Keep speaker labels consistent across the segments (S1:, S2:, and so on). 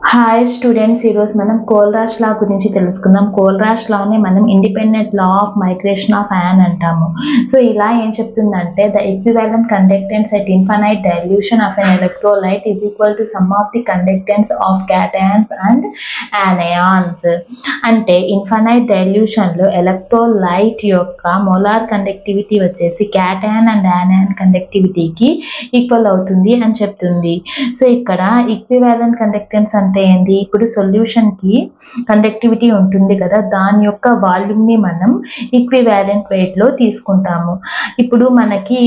S1: Hi students, ఈరోజు మనం కోల్రాష్ లా గురించి తెలుసుకుందాం. కోల్రాష్ లానే మనం independent law of migration of ion అంటాము. సో ఇలా ఏం చెప్తుందంటే the equivalent conductance at infinite dilution of an electrolyte is equal to sum of the conductance of cations and anions. అంటే ఇన్ఫైనైట్ డైల్యూషన్లో ఎలక్ట్రోలైట్ యొక్క మోలార్ కండక్టివిటీ వచ్చేసి cation and anion కండక్టివిటీకి equal అవుతుంది అని చెప్తుంది. సో ఇక్కడ ఈక్వివాలెంట్ కండక్టెన్స్ అంటే ఏంది? ఇప్పుడు సొల్యూషన్ కి కండక్టివిటీ ఉంటుంది కదా, దాని యొక్క వాల్యూమ్ ని మనం ఈక్వివాలెంట్ వెయిట్ లో తీసుకుంటాము. ఇప్పుడు మనకి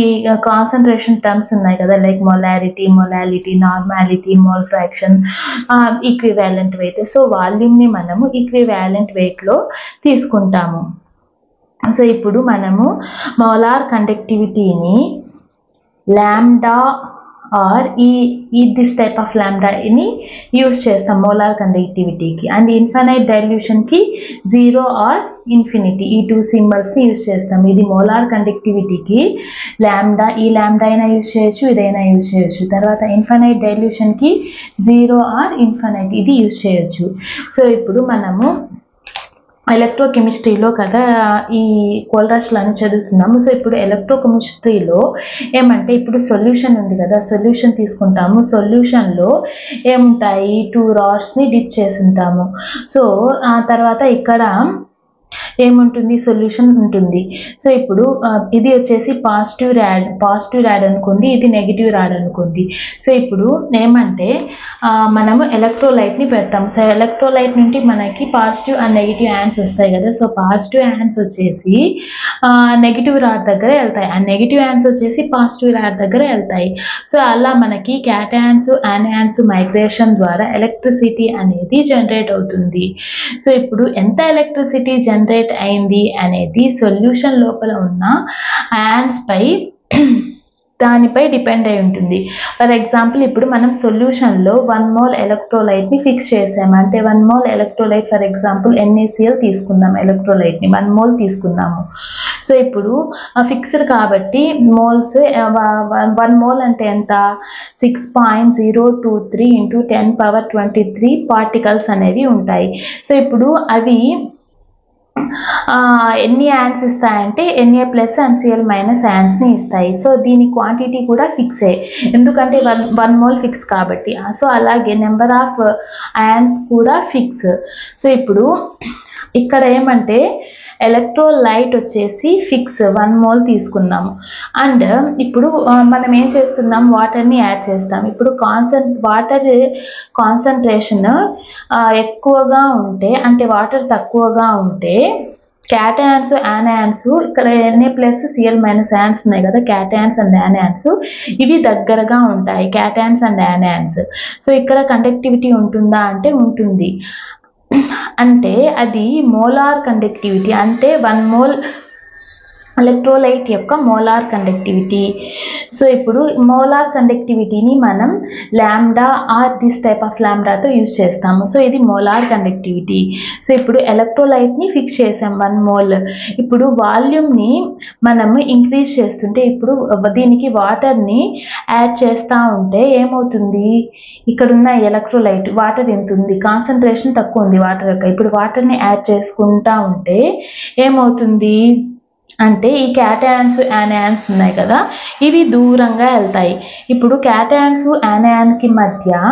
S1: కాన్సన్ట్రేషన్ టర్మ్స్ ఉన్నాయి కదా, like molarity, molality, normality, mole fraction, equivalent weight. So volume ని మనము ఈక్వివాలెంట్ వెయిట్ లో తీసుకుంటాము. సో ఇప్పుడు మనము మోలార్ కండక్టివిటీని lambda or this type of lambda ని యూస్ చేస్తాం మోలార్ కండక్టివిటీకి. అండ్ ఇన్ఫైనైట్ డైల్యూషన్కి 0 ఆర్ ఇన్ఫినిటీ, ఈ 2 సింబల్స్ని యూస్ చేస్తాం. ఇది మోలార్ కండక్టివిటీకి లాంబ్డా, ఈ లాంబ్డా అయినా యూస్ చేయొచ్చు, ఇదైనా యూస్ చేయొచ్చు. తర్వాత ఇన్ఫైనైట్ డైల్యూషన్కి 0 ఆర్ ఇన్ఫైనైట్, ఇది యూస్ చేయొచ్చు. సో ఇప్పుడు మనము ఎలక్ట్రోకెమిస్ట్రీలో కదా ఈ కోల్రాష్ లాని చదువుతున్నాము. సో ఇప్పుడు ఎలక్ట్రోకెమిస్ట్రీలో ఏమంటే ఇప్పుడు సొల్యూషన్ ఉంది కదా, సొల్యూషన్ తీసుకుంటాము. సొల్యూషన్లో ఏముంటాయి? 2 రాడ్స్ని డిప్ చేసి ఉంటాము. సో ఆ తర్వాత ఇక్కడ ఏముంటుంది? సొల్యూషన్ ఉంటుంది. సో ఇప్పుడు ఇది వచ్చేసి పాజిటివ్ రాడ్ అనుకోండి, ఇది నెగిటివ్ రాడ్ అనుకోండి. సో ఇప్పుడు ఏమంటే మనము ఎలక్ట్రోలైట్ని పెడతాము. సో ఎలక్ట్రోలైట్ నుండి మనకి పాజిటివ్ అండ్ నెగిటివ్ యాన్స్ వస్తాయి కదా. సో పాజిటివ్ యాన్స్ వచ్చేసి నెగిటివ్ రాడ్ దగ్గర వెళ్తాయి, అండ్ నెగిటివ్ యాన్స్ వచ్చేసి పాజిటివ్ రాడ్ దగ్గర వెళ్తాయి. సో అలా మనకి క్యాటయాన్స్, యానయాన్స్ మైగ్రేషన్ ద్వారా ఎలక్ట్రిసిటీ అనేది జనరేట్ అవుతుంది. సో ఇప్పుడు ఎంత ఎలక్ట్రిసిటీ జనరేట్ అయింది అనేది సొల్యూషన్ లోపల ఉన్న యాన్స్ పై దానిపై డిపెండ్ అయి ఉంటుంది. ఫర్ ఎగ్జాంపుల్ ఇప్పుడు మనం సొల్యూషన్లో 1 మోల్ ఎలక్ట్రోలైట్ని ఫిక్స్ చేసాము. అంటే 1 mole electrolyte, for example NaCl తీసుకుందాం, ఎలక్ట్రోలైట్ని 1 మోల్ తీసుకున్నాము. సో ఇప్పుడు ఫిక్స్డ్ కాబట్టి మోల్స్ 1 మోల్ అంటే ఎంత? 6.023 × 10⁻23 పార్టికల్స్ అనేవి ఉంటాయి. సో ఇప్పుడు అవి ఎన్ని యాన్స్ ఇస్తాయంటే Na plus and Cl minus యాన్స్ని ఇస్తాయి. సో దీని క్వాంటిటీ కూడా ఫిక్సే, ఎందుకంటే 1 మోల్ ఫిక్స్ కాబట్టి. సో అలాగే నెంబర్ ఆఫ్ యాన్స్ కూడా ఫిక్స్. సో ఇప్పుడు ఇక్కడ ఏమంటే ఎలక్ట్రోలైట్ వచ్చేసి ఫిక్స్ 1 మోల్ తీసుకున్నాము. అండ్ ఇప్పుడు మనం ఏం చేస్తున్నాం? వాటర్ని యాడ్ చేస్తాం. ఇప్పుడు వాటర్ కాన్సన్ట్రేషన్ ఎక్కువగా ఉంటే, అంటే వాటర్ తక్కువగా ఉంటే క్యాటయాన్స్, యానయాన్స్, ఇక్కడ Na plus Cl minus ions ఉన్నాయి కదా, క్యాటయాన్స్ అండ్ యానయాన్స్, ఇవి దగ్గరగా ఉంటాయి, క్యాటయాన్స్ అండ్ యానయాన్స్. సో ఇక్కడ కండక్టివిటీ ఉంటుందా అంటే ఉంటుంది. అంటే అది మోలార్ కండక్టివిటీ, అంటే 1 మోల్ ఎలక్ట్రోలైట్ యొక్క మోలార్ కండక్టివిటీ. సో ఇప్పుడు మోలార్ కండక్టివిటీని మనం lambda or this type of లాంబ్డాతో యూజ్ చేస్తాము. సో ఇది మోలార్ కండక్టివిటీ. సో ఇప్పుడు ఎలక్ట్రోలైట్ని ఫిక్స్ చేసాం 1 మోల్. ఇప్పుడు వాల్యూమ్ని మనము ఇంక్రీజ్ చేస్తుంటే, ఇప్పుడు దీనికి వాటర్ని యాడ్ చేస్తూ ఉంటే ఏమవుతుంది? ఇక్కడున్న ఎలక్ట్రోలైట్ వాటర్ ఎంత ఉంది? కాన్సన్ట్రేషన్ తక్కువ ఉంది వాటర్ యొక్క. ఇప్పుడు వాటర్ని యాడ్ చేసుకుంటా ఉంటే ఏమవుతుంది అంటే ఈ క్యాటయాన్స్, యానయాన్స్ ఉన్నాయి కదా, ఇవి దూరంగా వెళ్తాయి. ఇప్పుడు క్యాటయాన్స్, యానయాన్కి మధ్య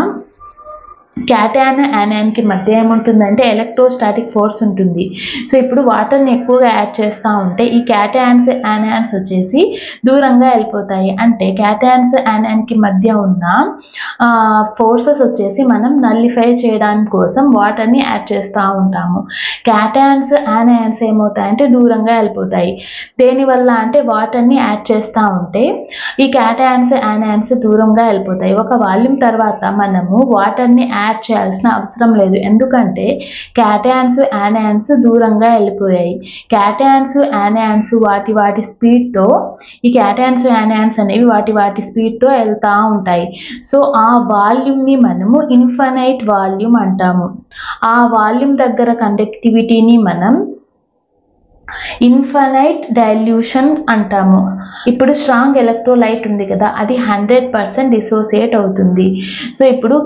S1: ఏముంటుందంటే ఎలక్ట్రోస్టాటిక్ ఫోర్స్ ఉంటుంది. సో ఇప్పుడు వాటర్ని ఎక్కువగా యాడ్ చేస్తూ ఉంటే ఈ క్యాటయాన్స్, యానయాన్స్ వచ్చేసి దూరంగా వెళ్ళిపోతాయి. అంటే క్యాటయాన్స్, యానయాన్కి మధ్య ఉన్న ఫోర్సెస్ వచ్చేసి మనం నల్లిఫై చేయడానికి కోసం వాటర్ని యాడ్ చేస్తూ ఉంటాము. క్యాటయాన్స్, యానయాన్స్ ఏమవుతాయంటే దూరంగా వెళ్ళిపోతాయి. దేనివల్ల అంటే వాటర్ని యాడ్ చేస్తూ ఉంటే ఈ క్యాటయాన్స్, యానయాన్స్ దూరంగా వెళ్ళిపోతాయి. ఒక వాల్యూమ్ తర్వాత మనము వాటర్ని యాడ్ చేయాల్సిన అవసరం లేదు, ఎందుకంటే క్యాటయాన్స్, యానయాన్స్ దూరంగా వెళ్ళిపోయాయి. క్యాటయాన్స్, యానయాన్స్ వాటి స్పీడ్తో, ఈ క్యాటయాన్స్, యానయాన్స్ అనేవి వాటి స్పీడ్తో వెళ్తూ ఉంటాయి. సో ఆ వాల్యూమ్ని మనము ఇన్ఫైనైట్ వాల్యూమ్ అంటాము. ఆ వాల్యూమ్ దగ్గర కండక్టివిటీని మనం ఇన్ఫైనైట్ డైల్యూషన్ అంటాము. ఇప్పుడు స్ట్రాంగ్ ఎలక్ట్రోలైట్ ఉంది కదా, అది 100% డిసోసియేట్ అవుతుంది. సో ఇప్పుడు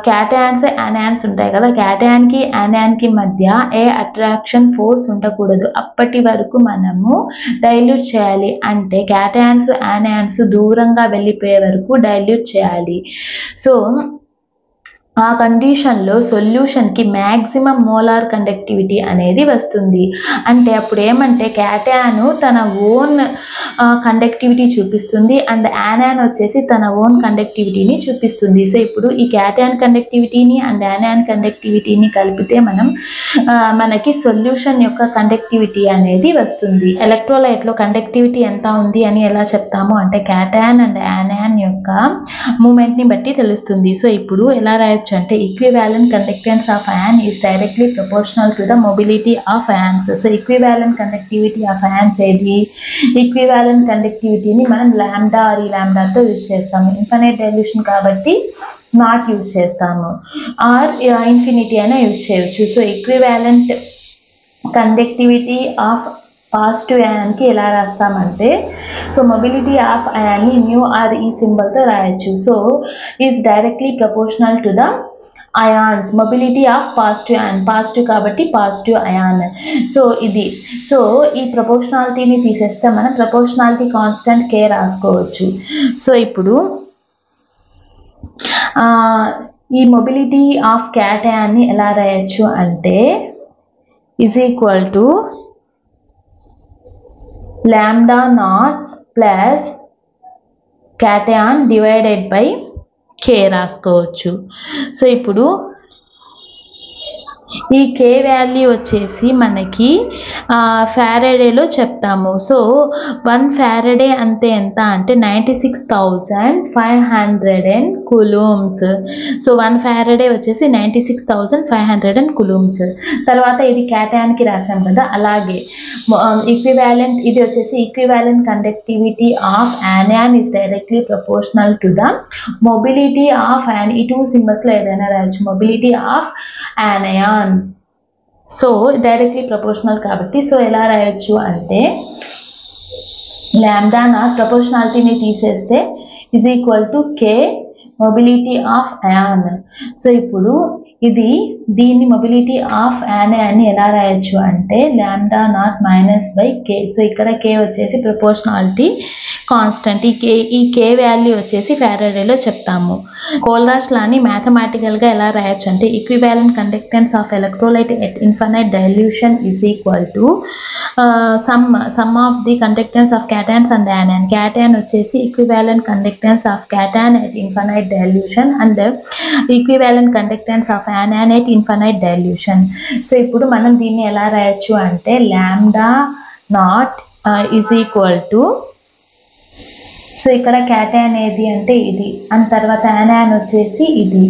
S1: క్యాటయాన్స్ యానాన్స్ ఉంటాయి కదా, క్యాటయాన్కి యానాన్కి మధ్య ఏ అట్రాక్షన్ ఫోర్స్ ఉండకూడదు. అప్పటి వరకు మనము డైల్యూట్ చేయాలి. అంటే క్యాటయాన్స్ యానాన్స్ దూరంగా వెళ్ళిపోయే వరకు డైల్యూట్ చేయాలి. సో ఆ కండిషన్లో సొల్యూషన్కి మ్యాక్సిమం మోలార్ కండక్టివిటీ అనేది వస్తుంది. అంటే అప్పుడు ఏమంటే క్యాటయాన్ తన ఓన్ కండక్టివిటీ చూపిస్తుంది అండ్ యానాన్ వచ్చేసి తన ఓన్ కండక్టివిటీని చూపిస్తుంది. సో ఇప్పుడు ఈ క్యాటయాన్ కండక్టివిటీని అండ్ యానాన్ కండక్టివిటీని కలిపితే మనకి సొల్యూషన్ యొక్క కండక్టివిటీ అనేది వస్తుంది. ఎలక్ట్రోలైట్లో కండక్టివిటీ ఎంత ఉంది అని ఎలా చెప్తాము అంటే క్యాటయాన్ అండ్ యానాన్ యొక్క మూమెంట్ని బట్టి తెలుస్తుంది. సో ఇప్పుడు ఎలా రాయొచ్చు అంటే equivalent conductance of ion is directly proportional to the mobility of ions. So equivalent conductivity of ions ఏది? ఈక్వివాలెంట్ కండక్టివిటీని మనం లాంబ్డా ఆర్ ఈ లాంబ్డాతో యూజ్ చేస్తాము. ఇన్ఫైనైట్ డైల్యూషన్ కాబట్టి నాట్ యూజ్ చేస్తాము, ఆర్ ఇన్ఫినిటీ అయినా యూజ్ చేయొచ్చు. So equivalent conductivity of positive అయాన్కి ఎలా రాస్తామంటే, సో మొబిలిటీ ఆఫ్ అయాన్ని మ్యూ ఆర్ ఈ సింబల్తో రాయొచ్చు. So is directly proportional to the ions mobility of positive ion, positive కాబట్టి పాజిటివ్ అయాన్. సో ఇది, సో ఈ ప్రపోర్షనాలిటీని తీసేస్తే మనం ప్రపోర్షనాలిటీ కాన్స్టెంట్ కే రాసుకోవచ్చు. సో ఇప్పుడు ఈ మొబిలిటీ ఆఫ్ క్యాటయాన్ని ఎలా రాయొచ్చు అంటే is equal to lambda naught plus cation divided by k రాసుకోవచ్చు. సో ఇప్పుడు ఈ కే వాల్యూ వచ్చేసి మనకి ఫారడేలో చెప్తాము. సో 1 ఫారడే అంతే ఎంత అంటే 96,500 కూలూమ్స్. సో 1 ఫారడే వచ్చేసి 96,500 కూలూమ్స్. తర్వాత ఇది క్యాటయాన్కి రాసాం కదా, అలాగే ఈక్వివాలెంట్ ఇది వచ్చేసి equivalent conductivity of anion is directly proportional to the mobility of ion. ఈ 2 సింబల్స్లో ఏదైనా రాయొచ్చు, mobility of anion. So directly proportional కాబట్టి సో ఎలా రాయొచ్చు అంటే లాంబ్డా నాట్ ప్రపోర్షనాలిటీని తీసేస్తే is equal to K mobility of ion. So ఇప్పుడు దీన్ని మొబిలిటీ ఆఫ్ యాన్ ఎలా రాయొచ్చు అంటే lambda naught minus by K. So ఇక్కడ కే వచ్చేసి ప్రపోర్షనాలిటీ కాన్స్టెంట్, ఈ కే వాల్యూ వచ్చేసి ఫారడేలో చెప్తాము. కోల్రాష్ లాని మ్యాథమెటికల్గా ఎలా రాయొచ్చు అంటే equivalent conductance of electrolyte at infinite dilution is equal to sum of the conductance of cations and anion. Cation వచ్చేసి equivalent conductance of cation at infinite dilution and equivalent conductance of anion at infinite dilution. So ఇప్పుడు మనం దీన్ని ఎలా రాయొచ్చు అంటే lambda naught is equal to, so ఇక్కడ cation ఏది అంటే ఇది, అండ్ తర్వాత యానాన్ వచ్చేసి ఇది.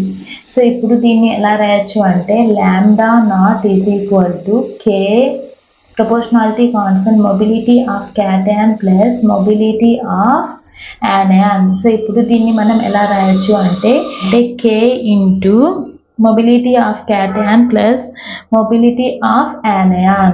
S1: సో ఇప్పుడు దీన్ని ఎలా రాయొచ్చు అంటే lambda naught is equal to K proportionality constant mobility of cation plus mobility of anion. So ఇప్పుడు దీన్ని మనం ఎలా రాయొచ్చు అంటే K into mobility of cation plus mobility of యానయాన్.